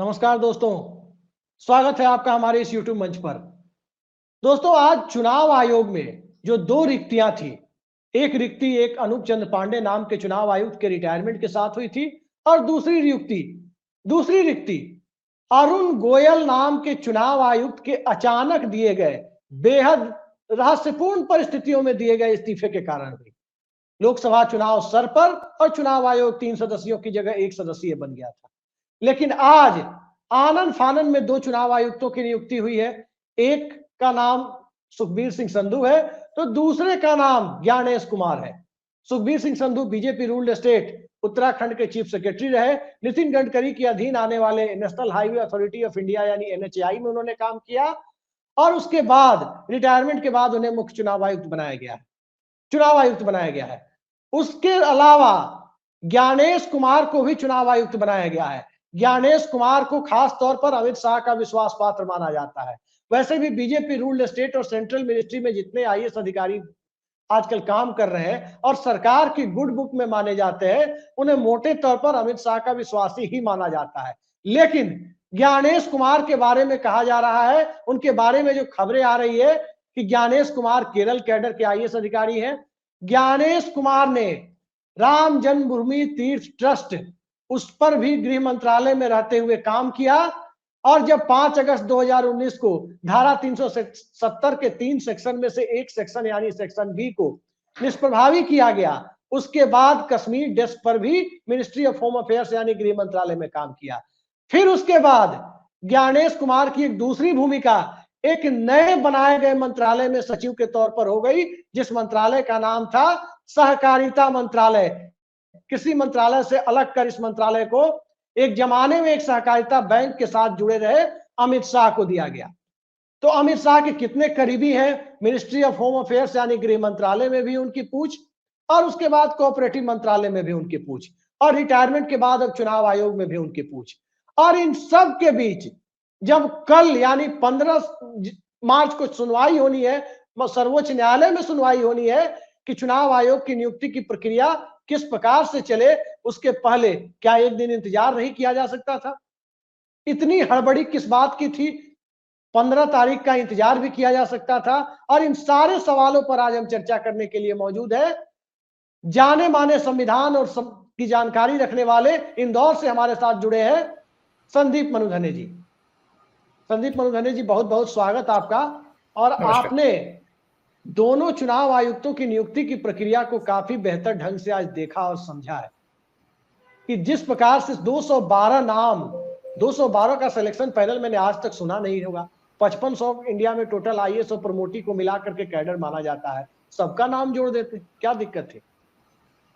नमस्कार दोस्तों, स्वागत है आपका हमारे इस YouTube मंच पर। दोस्तों, आज चुनाव आयोग में जो दो रिक्तियां थी, एक रिक्ति एक अनूप चंद्र पांडे नाम के चुनाव आयुक्त के रिटायरमेंट के साथ हुई थी और दूसरी रिक्ति अरुण गोयल नाम के चुनाव आयुक्त के अचानक दिए गए बेहद रहस्यपूर्ण परिस्थितियों में दिए गए इस्तीफे के कारण हुई। लोकसभा चुनाव सर पर और चुनाव आयोग 3 सदस्यों की जगह 1 सदस्यीय बन गया था। लेकिन आज आनन फानन में दो चुनाव आयुक्तों की नियुक्ति हुई है। एक का नाम सुखबीर सिंह संधू है तो दूसरे का नाम ज्ञानेश कुमार है। Sukhbir Singh Sandhu BJP ruled state Uttarakhand के चीफ सेक्रेटरी रहे। नितिन गडकरी के अधीन आने वाले national highway authority of India यानी एनएचएआई में उन्होंने काम किया और उसके बाद रिटायरमेंट के बाद उन्हें मुख्य चुनाव आयुक्त बनाया गया है। उसके अलावा ज्ञानेश कुमार को भी चुनाव आयुक्त बनाया गया है। ज्ञानेश कुमार को खास तौर पर अमित शाह का विश्वास पात्र माना जाता है। वैसे भी बीजेपी रूल्ड स्टेट और सेंट्रल मिनिस्ट्री में जितने आईएएस अधिकारी आजकल काम कर रहे हैं और सरकार की गुड बुक में माने जाते हैं, उन्हें मोटे तौर पर अमित शाह का विश्वासी ही माना जाता है। लेकिन ज्ञानेश कुमार के बारे में कहा जा रहा है, उनके बारे में जो खबरें आ रही है कि ज्ञानेश कुमार केरल कैडर के आईएएस अधिकारी हैं। ज्ञानेश कुमार ने राम जन्मभूमि तीर्थ ट्रस्ट उस पर भी गृह मंत्रालय में रहते हुए काम किया और जब 5 अगस्त 2019 को धारा 370 के 3 सेक्शन में से एक सेक्शन यानी सेक्शन बी को निष्प्रभावी किया गया, उसके बाद कश्मीर डेस्क पर भी मिनिस्ट्री ऑफ होम अफेयर्स यानी गृह मंत्रालय में काम किया। फिर उसके बाद ज्ञानेश कुमार की एक दूसरी भूमिका एक नए बनाए गए मंत्रालय में सचिव के तौर पर हो गई, जिस मंत्रालय का नाम था सहकारिता मंत्रालय। कृषि मंत्रालय से अलग कर इस मंत्रालय को एक जमाने में एक सहकारिता बैंक के साथ जुड़े रहे अमित शाह को दिया गया। तो अमित शाह के कितने करीबी हैं, मिनिस्ट्री ऑफ होम अफेयर्स यानी गृह मंत्रालय में भी उनकी पूछ और उसके बाद कोऑपरेटिव मंत्रालय में भी उनकी पूछ और रिटायरमेंट के बाद अब चुनाव आयोग में भी उनकी पूछ। और इन सब के बीच जब कल यानी 15 मार्च को सुनवाई होनी है, सर्वोच्च न्यायालय में सुनवाई होनी है कि चुनाव आयोग की नियुक्ति की प्रक्रिया किस प्रकार से चले, उसके पहले क्या एक दिन इंतजार नहीं किया जा सकता था? इतनी हड़बड़ी किस बात की थी? 15 तारीख का इंतजार भी किया जा सकता था। और इन सारे सवालों पर आज हम चर्चा करने के लिए मौजूद है जाने माने संविधान और की जानकारी रखने वाले इंदौर से हमारे साथ जुड़े हैं संदीप मनुधने जी। संदीप मनुधने जी, बहुत बहुत स्वागत आपका। और आपने दोनों चुनाव आयुक्तों की नियुक्ति की प्रक्रिया को काफी बेहतर ढंग से आज देखा और समझा है कि जिस प्रकार से 212 का सिलेक्शन पैनल मैंने आज तक सुना नहीं होगा। 5500 इंडिया में टोटल आईएएस और प्रमोटी को मिलाकर के कैडर माना जाता है, सबका नाम जोड़ देते, क्या दिक्कत थी?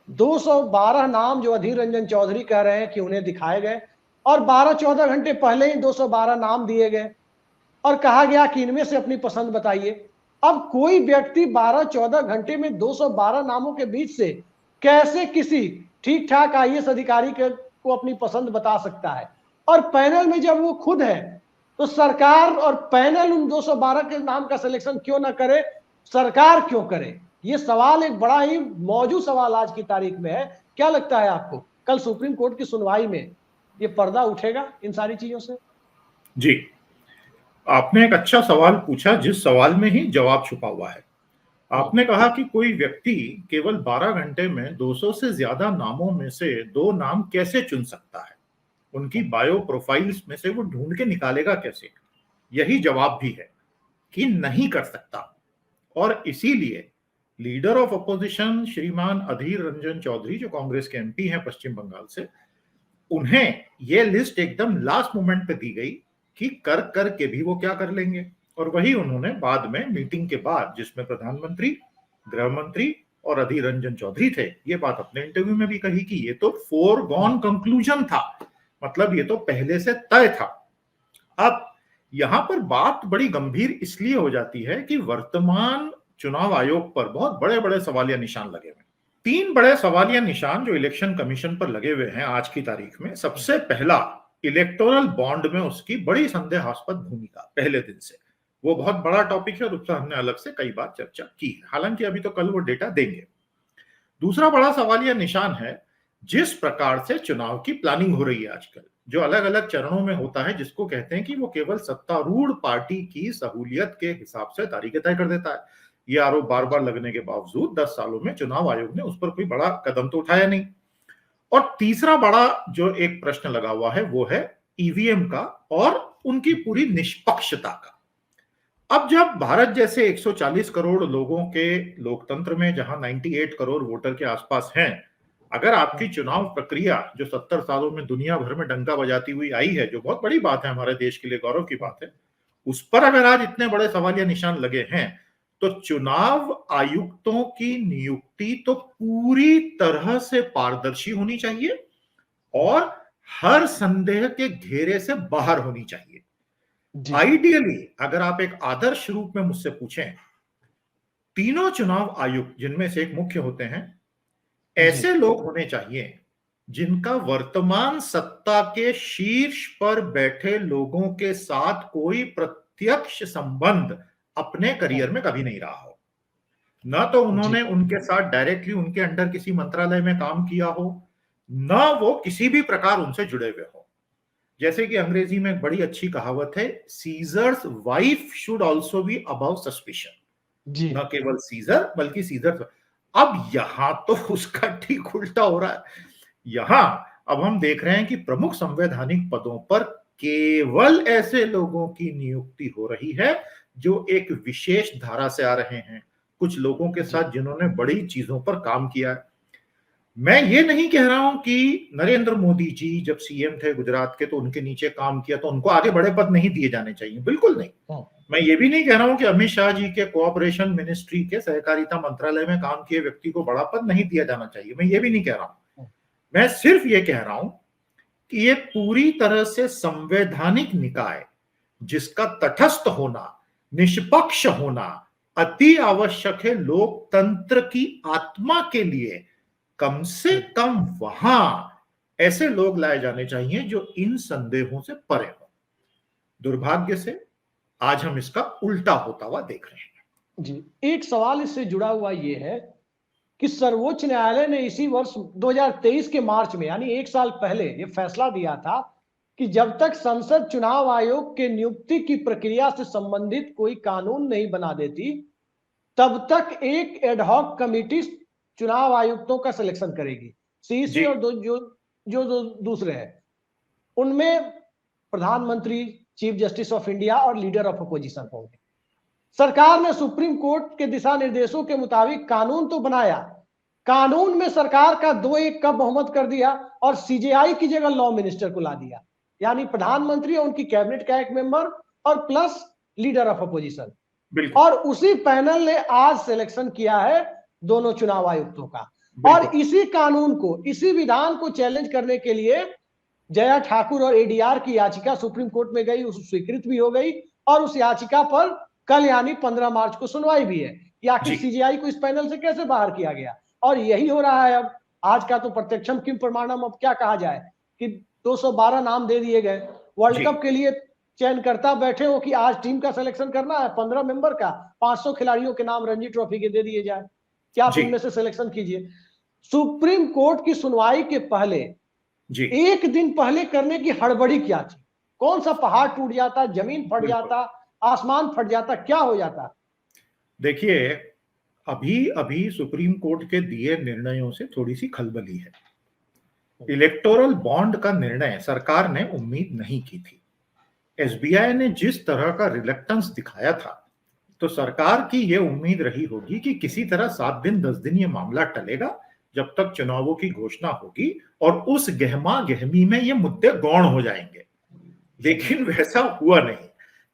212 नाम जो अधीर रंजन चौधरी कह रहे हैं कि उन्हें दिखाए गए और 12-14 घंटे पहले ही 212 नाम दिए गए और कहा गया कि इनमें से अपनी पसंद बताइए। अब कोई व्यक्ति 12-14 घंटे में 212 नामों के बीच से कैसे किसी ठीक ठाक आईएएस अधिकारी को अपनी पसंद बता सकता है? और पैनल में जब वो खुद है तो सरकार और पैनल उन 212 के नाम का सिलेक्शन क्यों ना करे, सरकार क्यों करे? ये सवाल एक बड़ा ही मौजूद सवाल आज की तारीख में है। क्या लगता है आपको, कल सुप्रीम कोर्ट की सुनवाई में ये पर्दा उठेगा इन सारी चीजों से? जी, आपने एक अच्छा सवाल पूछा जिस सवाल में ही जवाब छुपा हुआ है। आपने कहा कि कोई व्यक्ति केवल 12 घंटे में 200 से ज्यादा नामों में से 2 नाम कैसे चुन सकता है, उनकी बायो प्रोफाइल्स में से वो ढूंढ के निकालेगा कैसे? यही जवाब भी है कि नहीं कर सकता। और इसीलिए लीडर ऑफ अपोजिशन श्रीमान अधीर रंजन चौधरी, जो कांग्रेस के एमपी हैं पश्चिम बंगाल से, उन्हें यह लिस्ट एकदम लास्ट मोमेंट पे दी गई कि कर के भी वो क्या कर लेंगे। और वही उन्होंने बाद में मीटिंग के बाद, जिसमें प्रधानमंत्री, गृह मंत्री और अधीर रंजन चौधरी थे, ये बात अपने इंटरव्यू में भी कही कि ये तो फोरगॉन कंक्लूजन था, मतलब ये तो पहले से तय था। अब यहां पर बात बड़ी गंभीर इसलिए हो जाती है कि वर्तमान चुनाव आयोग पर बहुत बड़े बड़े सवालिया निशान लगे हुए। 3 बड़े सवालिया निशान जो इलेक्शन कमीशन पर लगे हुए हैं आज की तारीख में। सबसे पहला, इलेक्टोरल बॉन्ड में उसकी बड़ी संदेहास्पद भूमिका पहले दिन से। वो बहुत बड़ा टॉपिक है और उस पर हमने अलग से कई बार चर्चा की, हालांकि अभी तो कल वो डेटा देंगे। दूसरा बड़ा सवालिया निशान है जिस प्रकार से चुनाव की प्लानिंग हो रही है आजकल, जो अलग अलग चरणों में होता है, जिसको कहते हैं कि वो केवल सत्तारूढ़ पार्टी की सहूलियत के हिसाब से तारीखें तय कर देता है। ये आरोप बार बार लगने के बावजूद 10 सालों में चुनाव आयोग ने उस पर कोई बड़ा कदम तो उठाया नहीं। और तीसरा बड़ा जो एक प्रश्न लगा हुआ है वो है ईवीएम का और उनकी पूरी निष्पक्षता का। अब जब भारत जैसे 140 करोड़ लोगों के लोकतंत्र में, जहां 98 करोड़ वोटर के आसपास हैं, अगर आपकी चुनाव प्रक्रिया जो 70 सालों में दुनिया भर में डंका बजाती हुई आई है, जो बहुत बड़ी बात है, हमारे देश के लिए गौरव की बात है, उस पर अगर आज इतने बड़े सवालिया निशान लगे हैं, तो चुनाव आयुक्तों की नियुक्ति तो पूरी तरह से पारदर्शी होनी चाहिए और हर संदेह के घेरे से बाहर होनी चाहिए। आइडियली अगर आप एक आदर्श रूप में मुझसे पूछें, तीनों चुनाव आयुक्त जिनमें से एक मुख्य होते हैं, ऐसे लोग होने चाहिए जिनका वर्तमान सत्ता के शीर्ष पर बैठे लोगों के साथ कोई प्रत्यक्ष संबंध अपने करियर में कभी नहीं रहा हो। न तो उन्होंने उनके साथ डायरेक्टली उनके अंडर किसी मंत्रालय में काम किया हो, न वो किसी भी प्रकार उनसे जुड़े हुए हो। जैसे कि अंग्रेजी में एक बड़ी अच्छी कहावत है, seizures wife should also be above suspicion. न केवल सीजर बल्कि सीजर। अब यहां तो उसका ठीक उल्टा हो रहा है। यहां अब हम देख रहे हैं कि प्रमुख संवैधानिक पदों पर केवल ऐसे लोगों की नियुक्ति हो रही है जो एक विशेष धारा से आ रहे हैं, कुछ लोगों के साथ जिन्होंने बड़ी चीजों पर काम किया है। मैं ये नहीं कह रहा हूं कि नरेंद्र मोदी जी जब सीएम थे गुजरात के तो उनके नीचे काम किया तो उनको आगे बड़े पद नहीं दिए जाने चाहिए, बिल्कुल नहीं। मैं ये भी नहीं कह रहा हूं कि अमित शाह जी के कोऑपरेशन मिनिस्ट्री के सहकारिता मंत्रालय में काम किए व्यक्ति को बड़ा पद नहीं दिया जाना चाहिए, मैं ये भी नहीं कह रहा हूं। मैं सिर्फ ये कह रहा हूं कि ये पूरी तरह से संवैधानिक निकाय जिसका तटस्थ होना, निष्पक्ष होना अति आवश्यक है लोकतंत्र की आत्मा के लिए, कम से कम वहां ऐसे लोग लाए जाने चाहिए जो इन संदेहों से परे हो। दुर्भाग्य से आज हम इसका उल्टा होता हुआ देख रहे हैं। जी, एक सवाल इससे जुड़ा हुआ ये है कि सर्वोच्च न्यायालय ने इसी वर्ष 2023 के मार्च में, यानी एक साल पहले, ये फैसला दिया था कि जब तक संसद चुनाव आयोग के नियुक्ति की प्रक्रिया से संबंधित कोई कानून नहीं बना देती, तब तक एक एडहॉक कमेटी चुनाव आयुक्तों का सिलेक्शन करेगी। सीसी और जो दूसरे हैं उनमें प्रधानमंत्री, चीफ जस्टिस ऑफ इंडिया और लीडर ऑफ अपोजिशन होंगे। सरकार ने सुप्रीम कोर्ट के दिशा निर्देशों के मुताबिक कानून तो बनाया, कानून में सरकार का 2-1 का बहुमत कर दिया और सीजेआई की जगह लॉ मिनिस्टर को ला दिया, यानी प्रधानमंत्री और उनकी कैबिनेट का एक मेंबर और प्लस लीडर ऑफ अपोजिशन। और उसी पैनल ने आज सिलेक्शन किया है दोनों चुनाव आयुक्तों का। और इसी कानून को, इसी विधान को चैलेंज करने के लिए जया ठाकुर और एडीआर की याचिका सुप्रीम कोर्ट में गई, उस स्वीकृत भी हो गई और उस याचिका पर कल यानी 15 मार्च को सुनवाई भी है कि आखिर सीजीआई को इस पैनल से कैसे बाहर किया गया। और यही हो रहा है अब आज का तो प्रत्यक्षम किम प्रमाणम, अब क्या कहा जाए कि 212 नाम दे दिए गए। वर्ल्ड कप के लिए चयनकर्ता बैठे हो कि आज टीम का सिलेक्शन करना है 15 मेंबर का, 500 खिलाड़ियों के नाम रणजी ट्रॉफी के दे दिए जाए कि आप इनमें से सिलेक्शन कीजिए। सुप्रीम कोर्ट की सुनवाई के पहले एक दिन पहले करने की हड़बड़ी क्या थी? कौन सा पहाड़ टूट जाता, जमीन फट जाता, आसमान फट जाता, क्या हो जाता? देखिए, अभी अभी सुप्रीम कोर्ट के दिए निर्णयों से थोड़ी सी खलबली है। इलेक्टोरल बॉन्ड का निर्णय सरकार ने उम्मीद नहीं की थी। एसबीआई ने जिस तरह का रिलक्टेंस दिखाया था, तो सरकार की यह उम्मीद रही होगी कि किसी तरह 7 दिन 10 दिन ये मामला टलेगा जब तक चुनावों की घोषणा होगी और उस गहमा गहमी में ये मुद्दे गौण हो जाएंगे। लेकिन वैसा हुआ नहीं।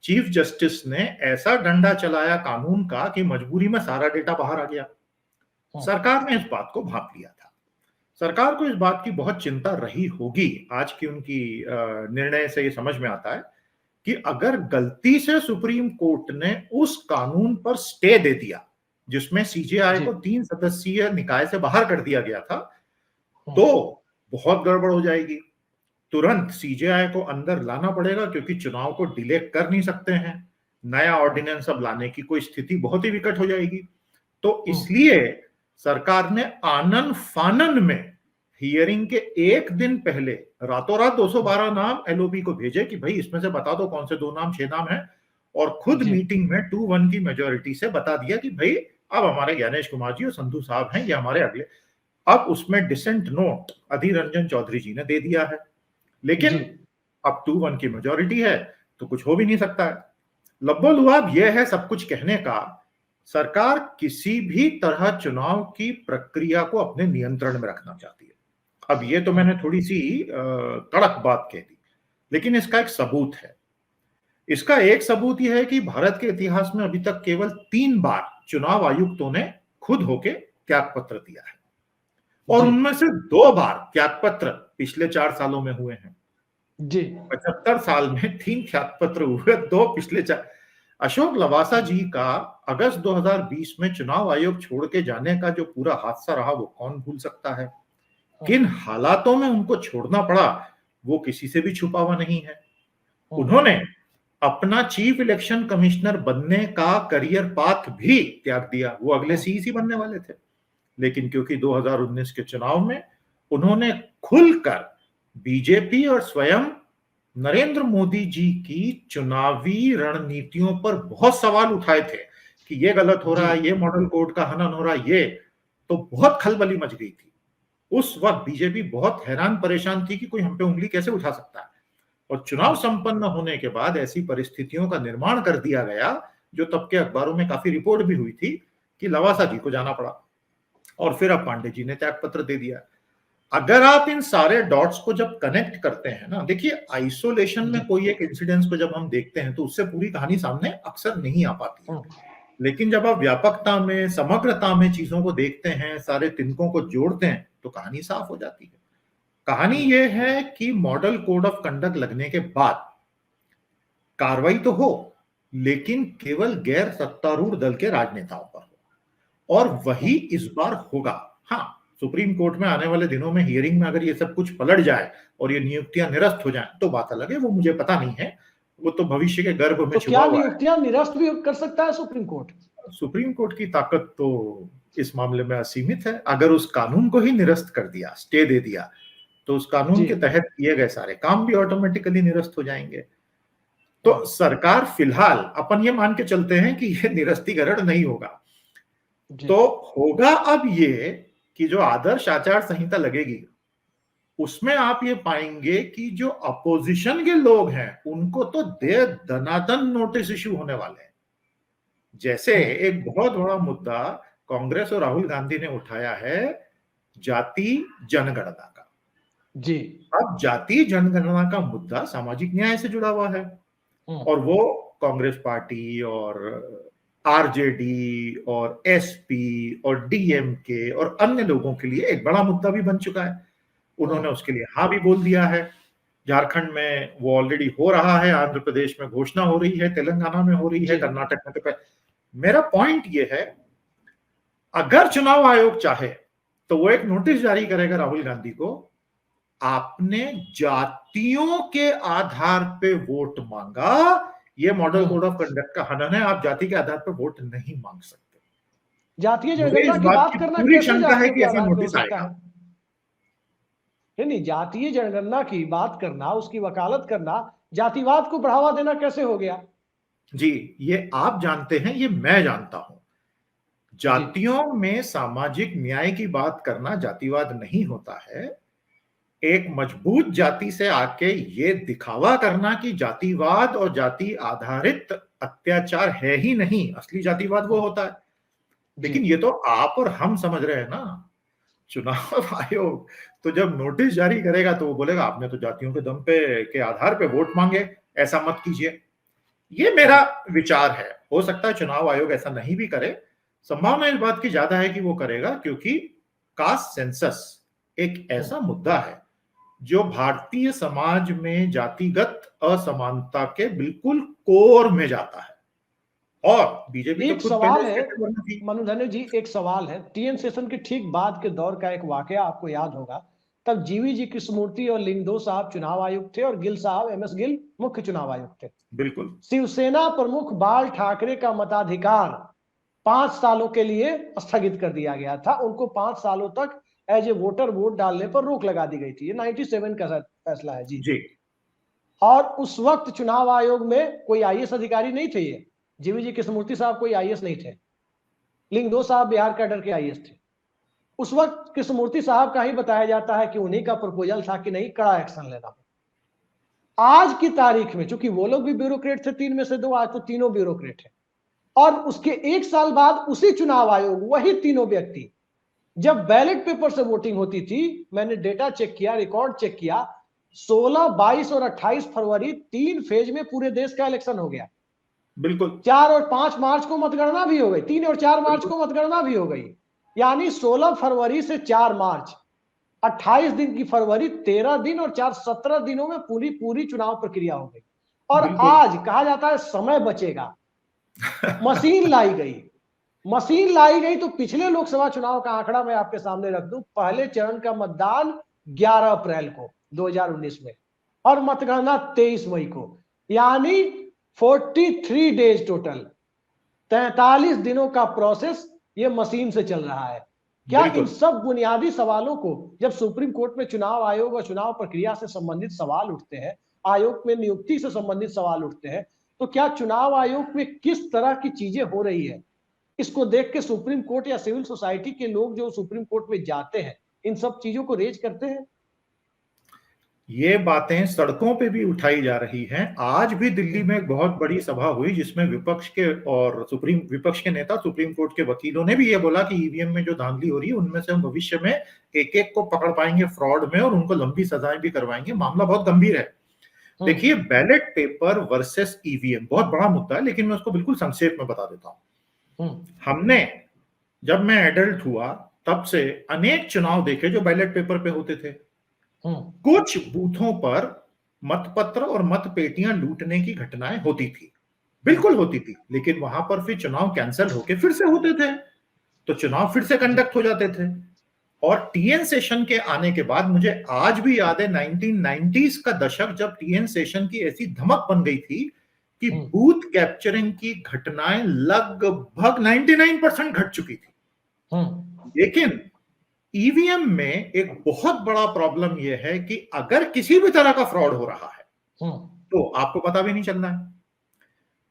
चीफ जस्टिस ने ऐसा डंडा चलाया कानून का कि मजबूरी में सारा डेटा बाहर आ गया। सरकार ने इस बात को भांप लिया था। सरकार को इस बात की बहुत चिंता रही होगी। आज की उनकी निर्णय से ये समझ में आता है कि अगर गलती से सुप्रीम कोर्ट ने उस कानून पर स्टे दे दिया जिसमें सीजेआई को 3 सदस्यीय निकाय से बाहर कर दिया गया था, तो बहुत गड़बड़ हो जाएगी। तुरंत सीजेआई को अंदर लाना पड़ेगा क्योंकि चुनाव को डिले कर नहीं सकते हैं। नया ऑर्डिनेंस अब लाने की कोई स्थिति बहुत ही विकट हो जाएगी। तो इसलिए सरकार ने आनन फानन में हियरिंग के एक दिन पहले रातों रात 212 नाम एलओपी को भेजे कि भाई इसमें से बता दो कौन से 2 नाम 6 नाम हैं, और खुद मीटिंग में 2-1 की मेजोरिटी से बता दिया कि भाई अब हमारे ज्ञानेश कुमार जी और संधू साहब हैं, ये हमारे अगले। अब उसमें डिसेंट नोट अधीर रंजन चौधरी जी ने दे दिया है, लेकिन अब 2-1 की मेजोरिटी है तो कुछ हो भी नहीं सकता है। लब्बो लुआब यह है सब कुछ कहने का, सरकार किसी भी तरह चुनाव की प्रक्रिया को अपने नियंत्रण में रखना चाहती है। अब ये तो मैंने थोड़ी सी कड़क बात कह दी, लेकिन इसका एक सबूत है। इसका एक सबूत यह है कि भारत के इतिहास में अभी तक केवल 3 बार चुनाव आयुक्तों ने खुद होके त्यागपत्र दिया है, और उनमें से 2 बार त्यागपत्र पिछले 4 सालों में हुए हैं। जी 75 साल में 3 त्यागपत्र हुए, 2 पिछले 4। अशोक लवासा जी का अगस्त 2020 में चुनाव आयोग छोड़ के जाने का जो पूरा हादसा रहा वो कौन भूल सकता है। किन हालातों में उनको छोड़ना पड़ा वो किसी से भी छुपा हुआ नहीं है। उन्होंने अपना चीफ इलेक्शन कमिश्नर बनने का करियर पाथ भी त्याग दिया, वो अगले सीईसी बनने वाले थे, लेकिन क्योंकि 2019 के चुनाव में उन्होंने खुलकर बीजेपी और स्वयं नरेंद्र मोदी जी की चुनावी रणनीतियों पर बहुत सवाल उठाए थे कि ये गलत हो रहा है, ये मॉडल कोड का हनन हो रहा है, ये तो बहुत खलबली मच गई थी। उस वक्त बीजेपी बहुत हैरान परेशान थी कि कोई हम पे उंगली कैसे उठा सकता है, और चुनाव संपन्न होने के बाद ऐसी परिस्थितियों का निर्माण कर दिया गया, जो तब के अखबारों में काफी रिपोर्ट भी हुई थी कि लवासा जी को जाना पड़ा, और फिर अब पांडे जी ने त्यागपत्र दे दिया। अगर आप इन सारे डॉट्स को जब कनेक्ट करते हैं ना, देखिए आइसोलेशन में कोई एक इंसिडेंस को जब हम देखते हैं तो उससे पूरी कहानी सामने अक्सर नहीं आ पाती है, लेकिन जब आप व्यापकता में, समग्रता में चीजों को देखते हैं, सारे तिनकों को जोड़ते हैं, तो कहानी साफ हो जाती है। कहानी यह है कि मॉडल कोड ऑफ कंडक्ट लगने के बाद कार्रवाई तो हो, लेकिन केवल गैर सत्तारूढ़ दल के राजनेताओं पर हो, और वही इस बार होगा। हाँ, सुप्रीम कोर्ट में आने वाले दिनों में हियरिंग में अगर ये सब कुछ पलट जाए और ये नियुक्तियां निरस्त हो जाएं तो बात अलग है, वो मुझे पता नहीं है, वो तो भविष्य के गर्भ में छुपा हुआ है। क्या नियुक्तियां निरस्त भी कर सकता है सुप्रीम कोर्ट? सुप्रीम कोर्ट की ताकत तो इस मामले में असीमित है। अगर उस कानून को ही निरस्त कर दिया, स्टे दे दिया, तो उस कानून के तहत किए गए सारे काम भी ऑटोमेटिकली निरस्त हो जाएंगे। तो सरकार फिलहाल अपन ये मान के चलते हैं कि ये निरस्तीकरण नहीं होगा, तो होगा अब ये कि जो आदर्श आचार संहिता लगेगी उसमें आप ये पाएंगे कि जो अपोजिशन के लोग हैं उनको तो दे दनादन नोटिस इश्यू होने वाले हैं। जैसे एक बहुत बड़ा मुद्दा कांग्रेस और राहुल गांधी ने उठाया है, जाति जनगणना का। जी, अब जाति जनगणना का मुद्दा सामाजिक न्याय से जुड़ा हुआ है, और वो कांग्रेस पार्टी और आरजेडी और एसपी और डीएमके और अन्य लोगों के लिए एक बड़ा मुद्दा भी बन चुका है। उन्होंने उसके लिए हाँ भी बोल दिया है। झारखंड में वो ऑलरेडी हो रहा है, आंध्र प्रदेश में घोषणा हो रही है, तेलंगाना में हो रही है, कर्नाटक में तो। मेरा पॉइंट ये है, अगर चुनाव आयोग चाहे तो वो एक नोटिस जारी करेगा राहुल गांधी को, आपने जातियों के आधार पे वोट मांगा, ये मॉडल कोड ऑफ कंडक्ट का हनन है, आप जाति के आधार पर वोट नहीं मांग सकते। जातीय जनगणना की बात करना पूरी शंका है कि ऐसा नोटिस आएगा। नहीं, जातीय जनगणना की बात करना, उसकी वकालत करना, जातिवाद को बढ़ावा देना कैसे हो गया? जी, ये आप जानते हैं, ये मैं जानता हूं। जातियों में सामाजिक न्याय की बात करना जातिवाद नहीं होता है। एक मजबूत जाति से आके ये दिखावा करना कि जातिवाद और जाति आधारित अत्याचार है ही नहीं, असली जातिवाद वो होता है। लेकिन ये तो आप और हम समझ रहे हैं ना। चुनाव आयोग तो जब नोटिस जारी करेगा तो वो बोलेगा आपने तो जातियों के दम पे के आधार पे वोट मांगे, ऐसा मत कीजिए। ये मेरा विचार है। हो सकता है चुनाव आयोग ऐसा नहीं भी करे, संभावना इस बात की ज्यादा है कि वो करेगा, क्योंकि कास्ट सेंसस एक ऐसा मुद्दा है जो भारतीय समाज में जातिगत असमानता के बिल्कुल कोर में जाता है। और बीजेपी एक सवाल है मनोधन्य जी, एक सवाल है, टीएन सेशन के ठीक बाद के दौर का एक वाकया आपको याद होगा। तब जीवी जी कृष्णमूर्ति और लिंगदो साहब चुनाव आयुक्त थे और गिल साहब, एमएस गिल मुख्य चुनाव आयुक्त थे। बिल्कुल। शिवसेना प्रमुख बाल ठाकरे का मताधिकार 5 सालों के लिए स्थगित कर दिया गया था। उनको 5 सालों तक एज ए वोटर वोट डालने पर रोक लगा दी गई थी। ये 97 का फैसला है जी। और उस वक्त चुनाव आयोग में कोई आईएएस अधिकारी नहीं थे, ये जीवीजी कृष्णमूर्ति साहब कोई आईएएस नहीं थे, लिंगदो साहब बिहार कैडर के आईएएस थे। उस वक्त कृष्णमूर्ति साहब का ही बताया जाता है कि उन्हीं का प्रपोजल था कि नहीं, कड़ा एक्शन लेना। आज की तारीख में चूंकि वो लोग भी ब्यूरोक्रेट थे, 3 में से 2, आज तो तीनों ब्यूरोक्रेट है। और उसके 1 साल बाद उसी चुनाव आयोग, वही तीनों व्यक्ति, जब बैलेट पेपर से वोटिंग होती थी, मैंने डेटा चेक किया, रिकॉर्ड चेक किया, 16, 22 और 28 फरवरी 3 फेज में पूरे देश का इलेक्शन हो गया। बिल्कुल। 4 और 5 मार्च को मतगणना भी हो गई, 3 और 4 मार्च को मतगणना भी हो गई। यानी 16 फरवरी से 4 मार्च, 28 दिन की फरवरी, 13 दिन और 4 17 दिनों में पूरी चुनाव प्रक्रिया हो गई। और आज कहा जाता है समय बचेगा, मशीन लाई गई। तो पिछले लोकसभा चुनाव का आंकड़ा मैं आपके सामने रख दूं। पहले चरण का मतदान 11 अप्रैल को 2019 में और मतगणना 23 मई को, यानी 43 डेज टोटल, 43 दिनों का प्रोसेस ये मशीन से चल रहा है। क्या इन सब बुनियादी सवालों को जब सुप्रीम कोर्ट में चुनाव आयोग और चुनाव प्रक्रिया से संबंधित सवाल उठते हैं, आयोग में नियुक्ति से संबंधित सवाल उठते हैं, तो क्या चुनाव आयोग में किस तरह की चीजें हो रही है, इसको देख के सुप्रीम कोर्ट या सिविल सोसाइटी के लोग जो सुप्रीम कोर्ट में जाते हैं, इन सब चीजों को रेज करते हैं? ये बातें सड़कों पे भी उठाई जा रही हैं। आज भी दिल्ली में एक बहुत बड़ी सभा हुई जिसमें विपक्ष के नेता, सुप्रीम कोर्ट के वकीलों ने भी ये बोला कि ईवीएम में जो धांधली हो रही है उनमें से हम भविष्य में एक एक को पकड़ पाएंगे फ्रॉड में और उनको लंबी सजाएं भी करवाएंगे। मामला बहुत गंभीर है। देखिए, बैलेट पेपर वर्सेस ईवीएम बहुत बड़ा मुद्दा है, लेकिन मैं उसको बिल्कुल संक्षेप में बता देता हूँ। हमने, जब मैं एडल्ट हुआ तब से अनेक चुनाव देखे जो बैलेट पेपर पे होते थे। कुछ बूथों पर मतपत्र और मतपेटियां लूटने की घटनाएं होती थी, बिल्कुल होती थी, लेकिन वहां पर फिर चुनाव कैंसिल होके फिर से होते थे, तो चुनाव फिर से कंडक्ट हो जाते थे। और टीएन सेशन के आने के बाद, मुझे आज भी याद है 1990s का दशक, जब टीएन सेशन की ऐसी धमक बन गई थी कि बूथ कैप्चरिंग की घटनाएं लगभग 99% घट चुकी थी। लेकिन ईवीएम में एक बहुत बड़ा प्रॉब्लम यह है कि अगर किसी भी तरह का फ्रॉड हो रहा है तो आपको पता भी नहीं चलना है।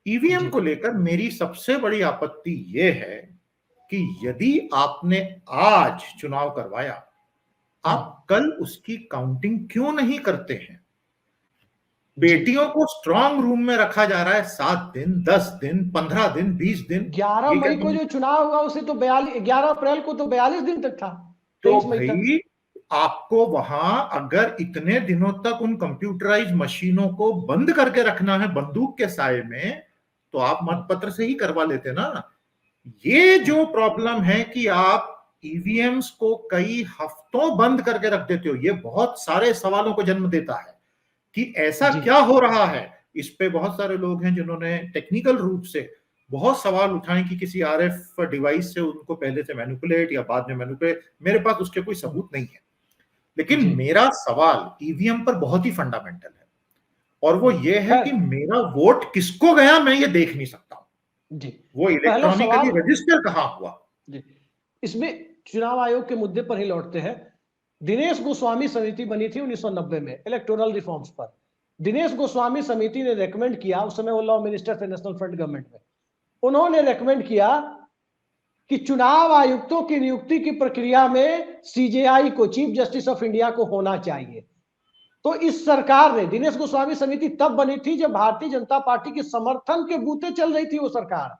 ईवीएम को लेकर मेरी सबसे बड़ी आपत्ति यह है कि यदि आपने आज चुनाव करवाया, आप कल उसकी काउंटिंग क्यों नहीं करते हैं? बेटियों को स्ट्रांग रूम में रखा जा रहा है 7 दिन, 10 दिन, 15 दिन, 20 दिन। 11 मई को जो चुनाव हुआ उसे तो 11 अप्रैल को तो 42 दिन तक था। तो भाई, आपको वहां अगर इतने दिनों तक उन कंप्यूटराइज मशीनों को बंद करके रखना है बंदूक के साए में, तो आप मतपत्र से ही करवा लेते ना। ये जो प्रॉब्लम है कि आप ईवीएम्स को कई हफ्तों बंद करके रख देते हो, ये बहुत सारे सवालों को जन्म देता है कि ऐसा क्या हो रहा है। इस पे बहुत सारे लोग हैं जिन्होंने टेक्निकल रूप से बहुत सवाल उठाए कि किसी आरएफ डिवाइस से उनको पहले से मैनिपुलेट या बाद में मैनिपुलेट, मेरे पास उसके कोई सबूत नहीं है। लेकिन मेरा सवाल ईवीएम पर बहुत ही फंडामेंटल है, और वो ये है कि मेरा वोट किसको गया मैं ये देख नहीं सकता हूं जी। वो इलेक्ट्रॉनिकली रजिस्टर कहां हुआ जी। इसमें चुनाव आयोग के मुद्दे पर ही लौटते हैं। दिनेश गोस्वामी समिति बनी थी 1990 में इलेक्टोरल रिफॉर्म्स पर। दिनेश गोस्वामी समिति ने रेकमेंड किया, उस समय वो लॉ मिनिस्टर थे नेशनल फ्रंट गवर्नमेंट में, उन्होंने रेकमेंड किया कि चुनाव आयुक्तों की नियुक्ति की प्रक्रिया में सीजेआई को, चीफ जस्टिस ऑफ इंडिया को होना चाहिए। तो इस सरकार ने, दिनेश गोस्वामी समिति तब बनी थी जब भारतीय जनता पार्टी के समर्थन के बूते चल रही थी वो सरकार,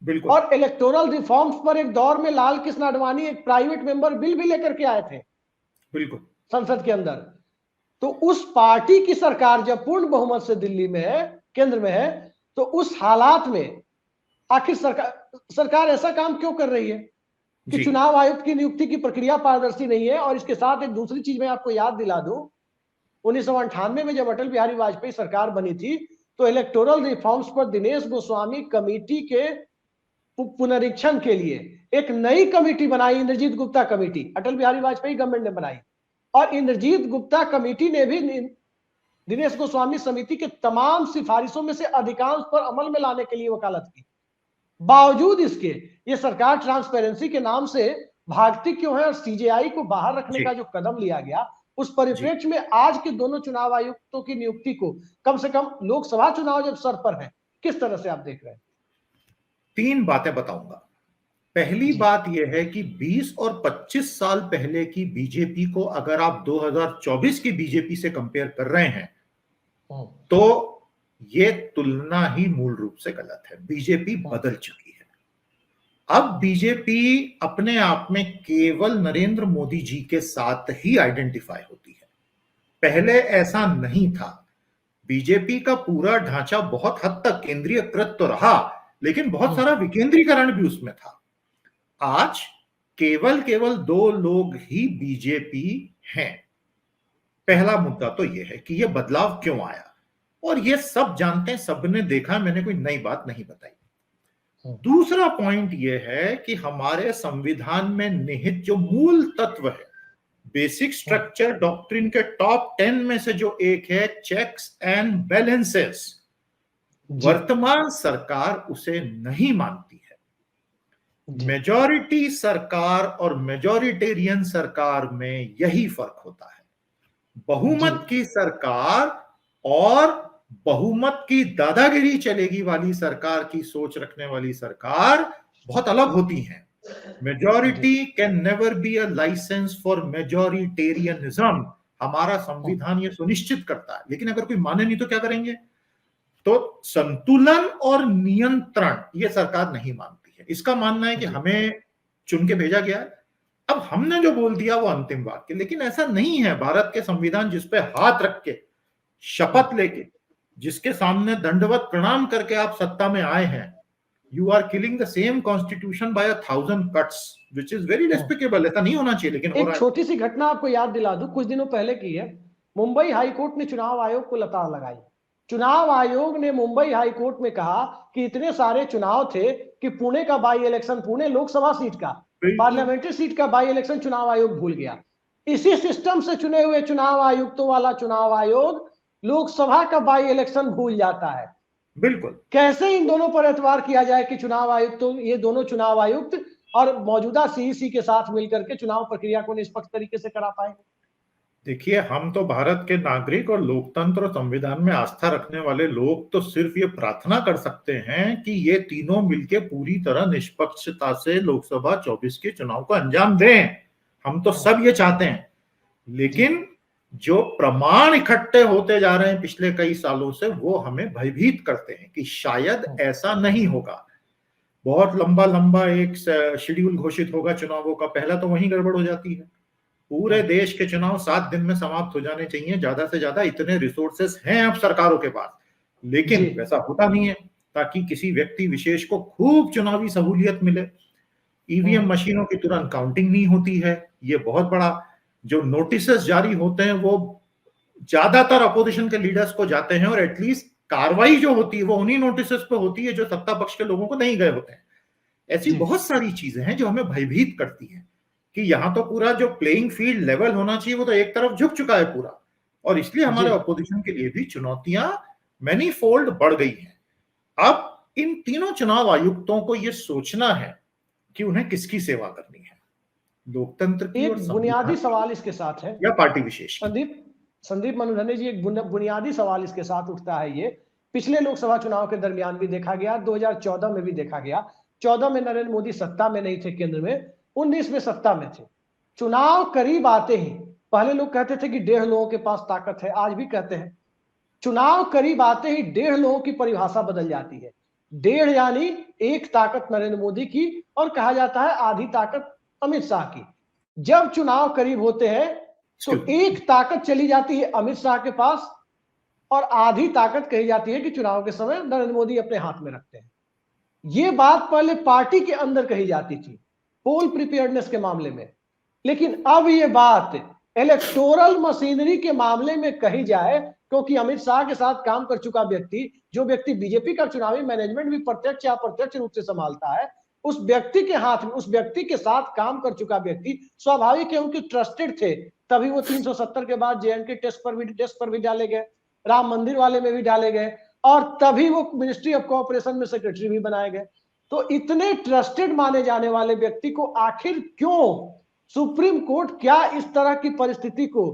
बिल्कुल। और इलेक्टोरल रिफॉर्म्स पर एक दौर में लाल कृष्ण आडवाणी एक प्राइवेट मेंबर बिल भी लेकर के आए थे, बिल्कुल, संसद के अंदर। तो उस पार्टी की सरकार जब पूर्ण बहुमत से दिल्ली में है, केंद्र में है, तो उस हालात में आखिर सरकार ऐसा काम क्यों कर रही है कि चुनाव आयुक्त की नियुक्ति की प्रक्रिया पारदर्शी नहीं है। और इसके साथ एक दूसरी चीज मैं आपको याद दिला दूं, 1998 में जब अटल बिहारी वाजपेयी सरकार बनी थी तो इलेक्टोरल रिफॉर्म्स पर दिनेश गोस्वामी कमेटी के पुनरीक्षण के लिए एक नई कमेटी बनाई, इंद्रजीत गुप्ता कमेटी, अटल बिहारी वाजपेयी गवर्नमेंट ने बनाई। और इंद्रजीत गुप्ता कमेटी ने भी दिनेश गोस्वामी समिति के तमाम सिफारिशों में से अधिकांश पर अमल में लाने के लिए वकालत की। बावजूद इसके ये सरकार ट्रांसपेरेंसी के नाम से भागती क्यों है, और सीजेआई को बाहर रखने जी का जो कदम लिया गया, उस जी परिप्रेक्ष्य में आज के दोनों चुनाव आयुक्तों की नियुक्ति को, कम से कम लोकसभा चुनाव जब सर पर है, किस तरह से आप देख रहे हैं? 3 बातें बताऊंगा। पहली जी। बात यह है कि 20 और 25 साल पहले की बीजेपी को अगर आप 2024 की बीजेपी से कंपेयर कर रहे हैं तो ये तुलना ही मूल रूप से गलत है। बीजेपी बदल चुकी है। अब बीजेपी अपने आप में केवल नरेंद्र मोदी जी के साथ ही आइडेंटिफाई होती है। पहले ऐसा नहीं था। बीजेपी का पूरा ढांचा बहुत हद तक केंद्रीयकृत तो रहा, लेकिन बहुत सारा विकेंद्रीकरण भी उसमें था। आज केवल केवल 2 लोग ही बीजेपी हैं। पहला मुद्दा तो यह है कि यह बदलाव क्यों आया, और यह सब जानते हैं, सबने देखा, मैंने कोई नई बात नहीं बताई। दूसरा पॉइंट यह है कि हमारे संविधान में निहित जो मूल तत्व है, बेसिक स्ट्रक्चर डॉक्ट्रिन के टॉप 10 में से जो एक है, चेक्स एंड बैलेंसेस, वर्तमान सरकार उसे नहीं मानती है। मेजॉरिटी सरकार और मेजॉरिटेरियन सरकार में यही फर्क होता है। बहुमत की सरकार और बहुमत की दादागिरी चलेगी वाली सरकार की सोच रखने वाली सरकार बहुत अलग होती हैं। Majority can never be a license for majoritarianism. हमारा संविधान ये सुनिश्चित करता है, लेकिन अगर कोई माने नहीं तो क्या करेंगे? तो संतुलन और नियंत्रण ये सरकार नहीं मानती है। इसका मानना है कि हमें चुन के भेजा गया है, अब हमने जो बोल दिया वो अंतिम वाक्य। लेकिन ऐसा नहीं है। भारत के संविधान जिस पे हाथ रख के, शपथ लेके, जिसके सामने दंडवत प्रणाम करके आप सत्ता में आए हैं, you are killing the same constitution by 1000 cuts, which is very despicable. ऐसा नहीं होना चाहिए, लेकिन हो रहा एक है। छोटी सी घटना आपको याद दिला दूं, कुछ दिनों पहले की है। मुंबई हाईकोर्ट ने चुनाव आयोग को लताड़ लगाई। चुनाव आयोग ने मुंबई हाईकोर्ट में कहा कि इतने सारे चुनाव थे कि पुणे का by election, Pune Lok Sabha seat का, पार्लियामेंट्री सीट का बाई इलेक्शन चुनाव आयोग भूल गया। इसी सिस्टम से चुने हुए चुनाव आयुक्तों वाला चुनाव आयोग लोकसभा का बाई इलेक्शन भूल जाता है। बिल्कुल। कैसे इन दोनों पर एतबार किया जाए कि चुनाव आयुक्त, ये दोनों चुनाव आयुक्त और मौजूदा सीईसी के साथ मिलकर के चुनाव प्रक्रिया को निष्पक्ष तरीके से करा पाएंगे? देखिए, हम तो भारत के नागरिक और लोकतंत्र और संविधान में आस्था रखने वाले लोग तो सिर्फ ये प्रार्थना कर सकते हैं कि ये तीनों मिलके पूरी तरह निष्पक्षता से लोकसभा 24 के चुनाव को अंजाम दें। हम तो सब ये चाहते हैं, लेकिन जो प्रमाण इकट्ठे होते जा रहे हैं पिछले कई सालों से, वो हमें भयभीत करते हैं कि शायद ऐसा नहीं होगा। बहुत लंबा लंबा एक शेड्यूल घोषित होगा चुनावों का, पहला तो वहीं गड़बड़ हो जाती है। पूरे देश के चुनाव 7 दिन में समाप्त हो जाने चाहिए, ज्यादा से ज्यादा। इतने रिसोर्सेस हैं अब सरकारों के पास, लेकिन वैसा होता नहीं है, ताकि किसी व्यक्ति विशेष को खूब चुनावी सहूलियत मिले। ईवीएम मशीनों की तुरंत काउंटिंग नहीं होती है, ये बहुत बड़ा। जो नोटिसेस जारी होते हैं वो ज्यादातर अपोजिशन के लीडर्स को जाते हैं, और एटलीस्ट कार्रवाई जो होती है वो उन्हीं नोटिसेस पे होती है जो सत्ता पक्ष के लोगों को नहीं गए होते हैं। ऐसी बहुत सारी चीजें हैं जो हमें भयभीत करती हैं कि यहां तो पूरा जो प्लेइंग फील्ड लेवल होना चाहिए वो तो एक तरफ झुक चुका है पूरा, और इसलिए हमारे अपोजिशन के लिए भी चुनौतियां मैनीफोल्ड बढ़ गई हैं। अब इन तीनों चुनाव आयुक्तों को यह सोचना है कि उन्हें किसकी सेवा करनी है, लोकतंत्र की और एक बुनियादी सवाल इसके साथ है या पार्टी विशेष की। संदीप मनुधनी जी, एक बुनियादी सवाल इसके साथ उठता है। ये पिछले लोकसभा चुनाव के दरमियान भी देखा गया, 2014 में भी देखा गया। 14 में नरेंद्र मोदी सत्ता में नहीं थे केंद्र में, 19 में सत्ता में थे। चुनाव करीब आते ही, पहले लोग कहते थे कि 1.5 लोगों के पास ताकत है, आज भी कहते हैं। चुनाव करीब आते ही 1.5 लोगों की परिभाषा बदल जाती है। 1.5 यानी एक ताकत नरेंद्र मोदी की, और कहा जाता है आधी ताकत अमित शाह की। जब चुनाव करीब होते हैं तो एक ताकत चली जाती है अमित शाह के पास, और आधी ताकत कही जाती है कि चुनाव के समय नरेंद्र मोदी अपने हाथ में रखते हैं। ये बात पहले पार्टी के अंदर कही जाती थी पोल प्रिपेयर्डनेस के मामले में, लेकिन अब ये बात इलेक्टोरल मशीनरी के मामले में कही जाए, क्योंकि अमित शाह के साथ काम कर चुका व्यक्ति, जो व्यक्ति बीजेपी का चुनावी मैनेजमेंट भी प्रत्यक्ष या अप्रत्यक्ष रूप से संभालता है, उस व्यक्ति के हाथ में, उस व्यक्ति के साथ काम कर चुका व्यक्ति, स्वाभाविक है उनके ट्रस्टेड थे, तभी वो 370 के बाद जेएनके टेस्ट पर भी डाले गए, राम मंदिर वाले में भी डाले गए, और तभी वो मिनिस्ट्री ऑफ कोऑपरेशन में सेक्रेटरी भी बनाए गए। तो इतने ट्रस्टेड माने जाने वाले व्यक्ति को आखिर क्यों सुप्रीम कोर्ट क्या इस तरह की परिस्थिति को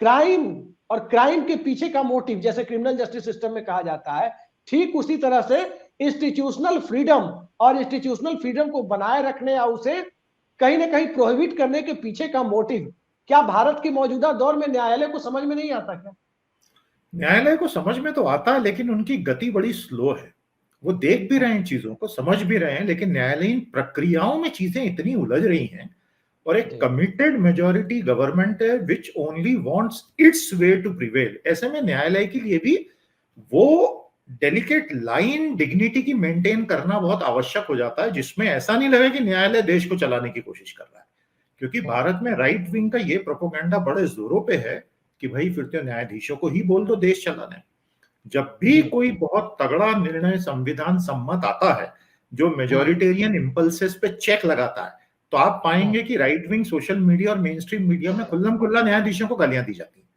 क्राइम और क्राइम के पीछे का मोटिव, जैसे क्रिमिनल जस्टिस सिस्टम में कहा जाता है, ठीक उसी तरह से इंस्टीट्यूशनल फ्रीडम और इंस्टीट्यूशनल फ्रीडम को बनाए रखने या उसे कहीं ना कहीं प्रोहिबिट करने के पीछे का मोटिव क्या भारत के मौजूदा दौर में न्यायालय को समझ में नहीं आता क्या? न्यायालय को समझ में तो आता है, लेकिन उनकी गति बड़ी स्लो है। वो देख भी रहे हैं चीजों को, समझ भी रहे हैं, लेकिन न्यायालयीन प्रक्रियाओं में चीजें इतनी उलझ रही हैं और एक कमिटेड मेजॉरिटी गवर्नमेंट है which only wants its way to prevail. ऐसे में न्यायालय के लिए भी वो डेलिकेट लाइन डिग्निटी की मेंटेन करना बहुत आवश्यक हो जाता है, जिसमें ऐसा नहीं लगे कि न्यायालय देश को चलाने की कोशिश कर रहा है। क्योंकि भारत में राइट विंग का ये प्रोपोगंडा बड़े जोरों पे है कि भाई फिर तो न्यायाधीशों को ही बोल दो देश चलाने। जब भी कोई बहुत तगड़ा निर्णय संविधान सम्मत आता है जो मेजोरिटेरियन इंपल्सेस पे चेक लगाता है, तो आप पाएंगे कि राइट विंग सोशल मीडिया और मेन स्ट्रीम मीडिया में खुल्लम खुल्ला न्यायाधीशों को गालियां दी जाती हैं।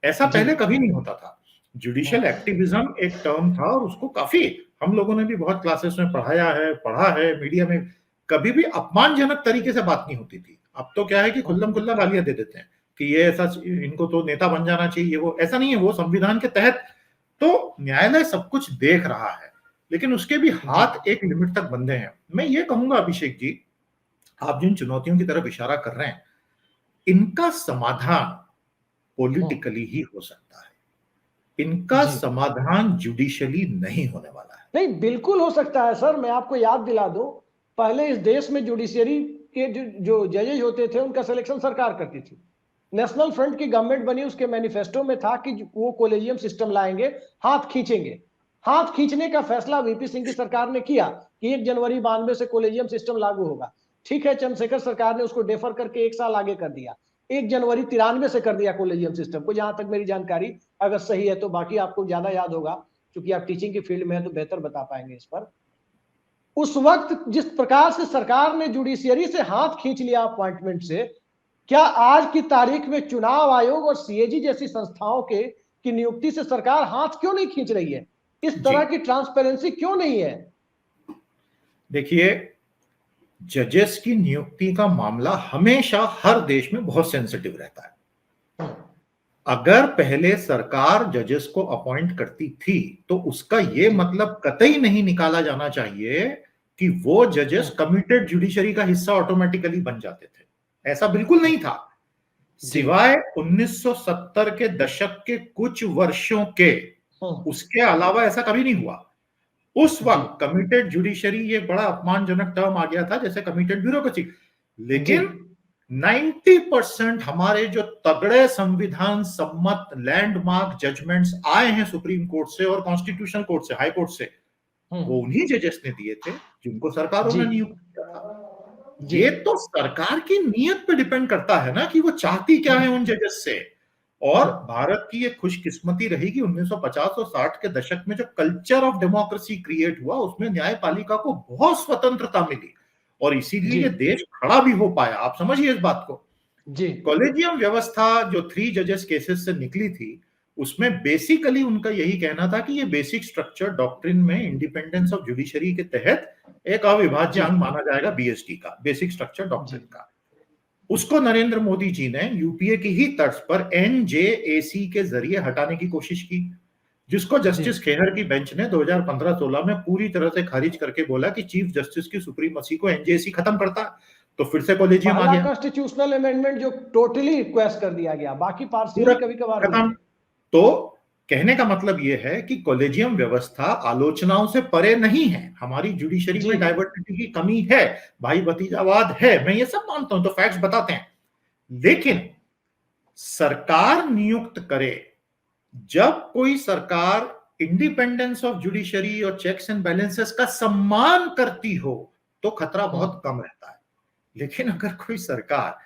ऐसा पहले कभी नहीं होता था। जुडिशियल एक्टिविज्म एक टर्म था और उसको काफी हम लोगों ने भी बहुत क्लासेस में पढ़ा है मीडिया में, कभी भी अपमानजनक तरीके से बात नहीं होती थी। अब तो क्या है कि खुल्लम खुल्ला गालियां दे देते हैं कि ये ऐसा, इनको तो नेता बन जाना चाहिए। वो ऐसा नहीं है, वो संविधान के तहत तो न्यायालय सब कुछ देख रहा है, लेकिन उसके भी हाथ एक लिमिट तक बंधे हैं। मैं ये कहूंगा अभिषेक जी, आप जिन चुनौतियों की तरफ इशारा कर रहे हैं, इनका समाधान पॉलिटिकली ही हो सकता है। इनका समाधान जुडिशियली नहीं होने वाला है। नहीं, बिल्कुल हो सकता है सर। मैं आपको याद दिला दूं, पहले इस देश में जुडिशियरी के जो जजेज होते थे उनका सिलेक्शन सरकार करती थी। नेशनल फ्रंट की गवर्नमेंट बनी, उसके मैनिफेस्टो में था कि वो कॉलेजियम सिस्टम लाएंगे, हाथ खींचेंगे। हाथ खींचने का फैसला वीपी सिंह की सरकार ने किया कि 1 जनवरी 92 से कॉलेजियम सिस्टम लागू होगा। ठीक है, चंद्रशेखर सरकार ने उसको डेफर करके 1 साल आगे कर दिया, 1 जनवरी 93 से कर दिया कॉलेजियम सिस्टम को, जहां तक मेरी जानकारी अगर सही है तो। बाकी आपको ज्यादा याद होगा क्योंकि आप टीचिंग की फील्ड में है तो बेहतर बता पाएंगे इस पर। उस वक्त जिस प्रकार से सरकार ने जुडिशियरी से हाथ खींच लिया अपॉइंटमेंट से, क्या आज की तारीख में चुनाव आयोग और सीएजी जैसी संस्थाओं के की नियुक्ति से सरकार हाथ क्यों नहीं खींच रही है? इस तरह की ट्रांसपेरेंसी क्यों नहीं है? देखिए, जजेस की नियुक्ति का मामला हमेशा हर देश में बहुत सेंसिटिव रहता है। अगर पहले सरकार जजेस को अपॉइंट करती थी तो उसका यह मतलब कतई नहीं निकाला जाना चाहिए कि वो जजेस कमिटेड जुडिशरी का हिस्सा ऑटोमेटिकली बन जाते थे। ऐसा बिल्कुल नहीं था, सिवाय 1970 के दशक के कुछ वर्षों के, उसके अलावा ऐसा कभी नहीं हुआ। उस वक्त कमिटेड जुडिशरी ये बड़ा अपमानजनक टर्म आ गया था, जैसे कमिटेड ब्यूरोक्रेसी। लेकिन 90% हमारे जो तगड़े संविधान सम्मत लैंडमार्क जजमेंट्स आए हैं सुप्रीम कोर्ट से और कॉन्स्टिट्यूशनल कोर्ट से, हाई कोर्ट से, वो उन्हीं जजेस ने दिए थे जिनको सरकारों ने नियुक्त किया था। ये तो सरकार की नीयत पे डिपेंड करता है ना कि वो चाहती क्या है उन जजेस से। और भारत की एक खुशकिस्मती रही कि 1950 और 60 के दशक में जो कल्चर ऑफ डेमोक्रेसी क्रिएट हुआ, उसमें न्यायपालिका को बहुत स्वतंत्रता मिली और इसीलिए ये देश खड़ा भी हो पाया। आप समझिए इस बात को। कॉलेजियम व्यवस्था जो 3 जजेस केसेस से निकली थी, उसमें बेसिकली उनका यही कहना था कि ये बेसिक स्ट्रक्चर डॉक्ट्रिन में इंडिपेंडेंस ऑफ जुडिशरी के तहत एक अविभाज्य अंग माना जाएगा, बीएसटी का, बेसिक स्ट्रक्चर डॉक्ट्रिन का। उसको नरेंद्र मोदी जी ने यूपीए की ही तर्ज पर एनजेएसी के जरिए हटाने की कोशिश की, जिसको जस्टिस खेहर की बेंच ने 2015-16 में पूरी तरह से खारिज करके बोला कि चीफ जस्टिस की सुप्रीमसी को एनजेएसी खत्म करता है। तो फिर से कॉलेजियम आ गया, कॉन्स्टिट्यूशनल अमेंडमेंट जो टोटली रिक्वेस्ट कर दिया गया, बाकी पार्शियली कभी-कभार खत्म। तो कहने का मतलब यह है कि कॉलेजियम व्यवस्था आलोचनाओं से परे नहीं है। हमारी जुडिशरी में डाइवर्सिटी की कमी है, भाई भतीजावाद है, मैं ये सब मानता हूं, तो फैक्ट्स बताते हैं। लेकिन सरकार नियुक्त करे, जब कोई सरकार इंडिपेंडेंस ऑफ जुडिशरी और चेक्स एंड बैलेंसेस का सम्मान करती हो तो खतरा बहुत कम रहता है। लेकिन अगर कोई सरकार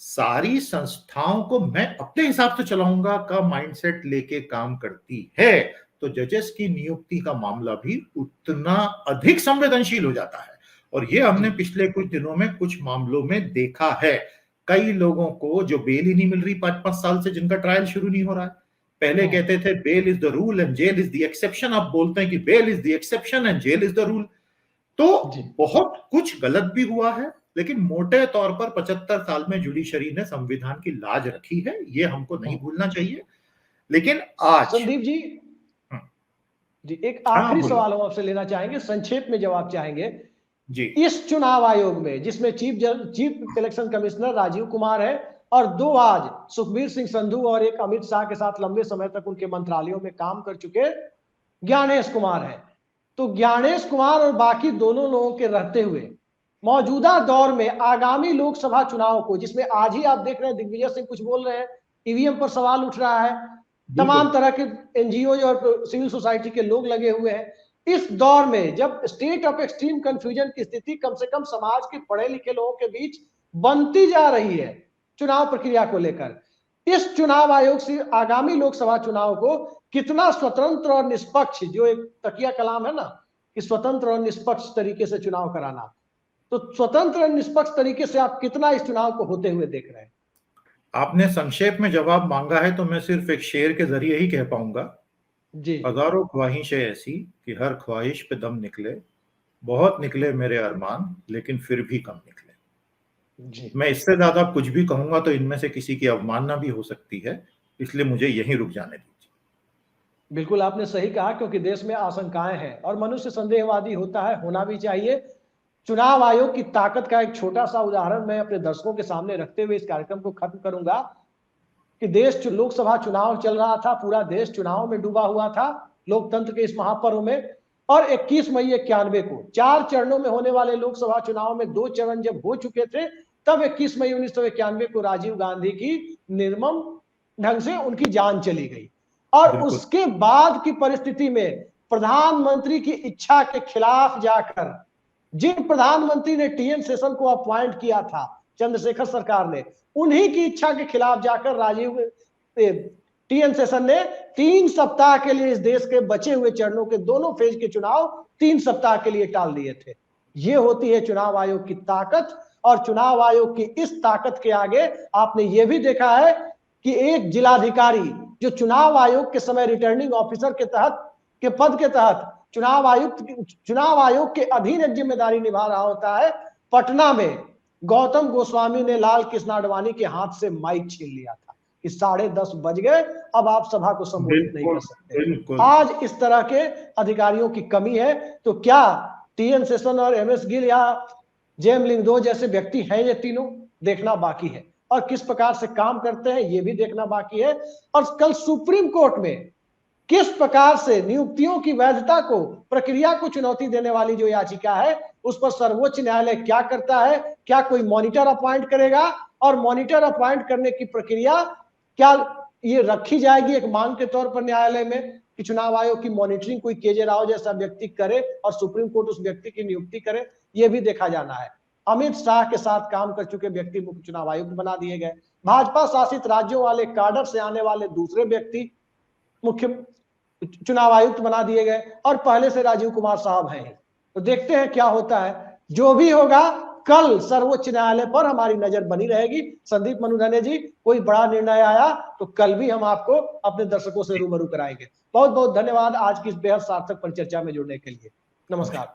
सारी संस्थाओं को मैं अपने हिसाब से चलाऊंगा का माइंडसेट लेके काम करती है, तो जजेस की नियुक्ति का मामला भी उतना अधिक संवेदनशील हो जाता है। और ये हमने पिछले कुछ दिनों में कुछ मामलों में देखा है। कई लोगों को जो बेल ही नहीं मिल रही 5-5 साल से, जिनका ट्रायल शुरू नहीं हो रहा है। पहले कहते थे bail is the rule and jail is the exception, अब बोलते हैं कि bail is the exception and jail is the rule. तो बहुत कुछ गलत भी हुआ है, लेकिन मोटे तौर पर 75 साल में जुडिशरी ने संविधान की लाज रखी है, ये हमको नहीं भूलना चाहिए। लेकिन आज संदीप जी, जी एक आखिरी सवाल हम आपसे लेना चाहेंगे, संक्षेप में जवाब चाहेंगे जी। इस चुनाव आयोग में जिसमें chief election commissioner Rajiv Kumar है और 2 आज सुखबीर सिंह संधू और एक अमित शाह के साथ लंबे समय तक उनके मंत्रालयों में काम कर चुके ज्ञानेश कुमार है, तो ज्ञानेश कुमार और बाकी दोनों लोगों के रहते हुए मौजूदा दौर में आगामी लोकसभा चुनाव को, जिसमें आज ही आप देख रहे हैं दिग्विजय सिंह कुछ बोल रहे हैं, ईवीएम पर सवाल उठ रहा है, तमाम तरह के एनजीओ और सिविल सोसाइटी के लोग लगे हुए हैं, इस दौर में जब स्टेट ऑफ एक्सट्रीम कंफ्यूजन की स्थिति कम से कम समाज के पढ़े लिखे लोगों के बीच बनती जा रही है चुनाव प्रक्रिया को लेकर, इस चुनाव आयोग से आगामी लोकसभा चुनाव को कितना स्वतंत्र और निष्पक्ष, जो एक तकिया कलाम है ना कि स्वतंत्र और निष्पक्ष तरीके से चुनाव कराना, तो स्वतंत्र और निष्पक्ष तरीके से आप कितना इस चुनाव को होते हुए देख रहे हैं? आपने संक्षेप में जवाब मांगा है तो मैं सिर्फ एक शेर के जरिए ही कह पाऊंगा जी। हजारों ख्वाहिशें ऐसी कि हर ख्वाहिश पे दम निकले, बहुत निकले मेरे अरमान लेकिन फिर भी कम निकले। जी। मैं इससे ज्यादा कुछ भी कहूंगा तो इनमें से किसी की अवमानना भी हो सकती है, इसलिए मुझे यहीं रुक जाने दीजिए। बिल्कुल आपने सही कहा, क्योंकि देश में आशंकाएं हैं और मनुष्य संदेहवादी होता है, होना भी चाहिए। चुनाव आयोग की ताकत का एक छोटा सा उदाहरण मैं अपने दर्शकों के सामने रखते हुए इस कार्यक्रम को खत्म करूंगा कि देश लोकसभा चुनाव चल रहा था, पूरा देश चुनाव में डूबा हुआ था, लोकतंत्र के इस महापर्व में, और 21 मई 91 को 4 चरणों में होने वाले लोकसभा चुनाव में 2 चरण जब हो चुके थे, तब 21 मई 1991 को राजीव गांधी की निर्मम ढंग से उनकी जान चली गई। और उसके बाद की परिस्थिति में प्रधानमंत्री की इच्छा के खिलाफ जाकर जिन प्रधानमंत्री ने टीएन शेषन को अपॉइंट किया था चंद्रशेखर सरकार ने, उन्हीं की इच्छा के खिलाफ जाकर टीएन शेषन ने 3 सप्ताह के लिए इस देश के बचे हुए चरणों के दोनों फेज के चुनाव 3 सप्ताह के लिए टाल दिए थे। ये होती है चुनाव आयोग की ताकत, और चुनाव आयोग की इस ताकत के आगे आपने ये भी देखा है कि एक जिलाधिकारी जो चुनाव आयोग के समय रिटर्निंग ऑफिसर के तहत के पद के तहत चुनाव आयोग के अधीन एक जिम्मेदारी निभा रहा होता है, पटना में गौतम गोस्वामी ने लाल कृष्ण आडवाणी के हाथ से माइक छीन लिया था कि 10:30 बज गए, अब आप सभा को संबोधित नहीं कर सकते। आज इस तरह के अधिकारियों की कमी है, तो क्या टीएन शेषन और एमएस गिल या जेम लिंगदो जैसे व्यक्ति हैं ये तीनों? देखना बाकी है, और किस प्रकार से काम करते हैं ये भी देखना बाकी है। और कल सुप्रीम कोर्ट में किस प्रकार से नियुक्तियों की वैधता को, प्रक्रिया को चुनौती देने वाली जो याचिका है, उस पर सर्वोच्च न्यायालय क्या करता है? क्या कोई मॉनिटर अपॉइंट करेगा? और मॉनिटर अपॉइंट करने की प्रक्रिया क्या ये रखी जाएगी एक मांग के तौर पर न्यायालय में कि चुनाव आयोग की मॉनिटरिंग कोई केजे राव जैसा व्यक्ति करे और सुप्रीम कोर्ट उस व्यक्ति की नियुक्ति करे? ये भी देखा जाना है। अमित शाह के साथ काम कर चुके व्यक्ति मुख्य चुनाव आयुक्त बना दिए गए, भाजपा शासित राज्यों वाले काडर से आने वाले दूसरे व्यक्ति मुख्य चुनाव आयुक्त बना दिए गए, और पहले से राजीव कुमार साहब हैं। तो देखते हैं क्या होता है। जो भी होगा, कल सर्वोच्च न्यायालय पर हमारी नजर बनी रहेगी। संदीप मनुधने जी, कोई बड़ा निर्णय आया तो कल भी हम आपको अपने दर्शकों से रूबरू कराएंगे। बहुत बहुत धन्यवाद आज की इस बेहद सार्थक परिचर्चा में जुड़ने के लिए। नमस्कार।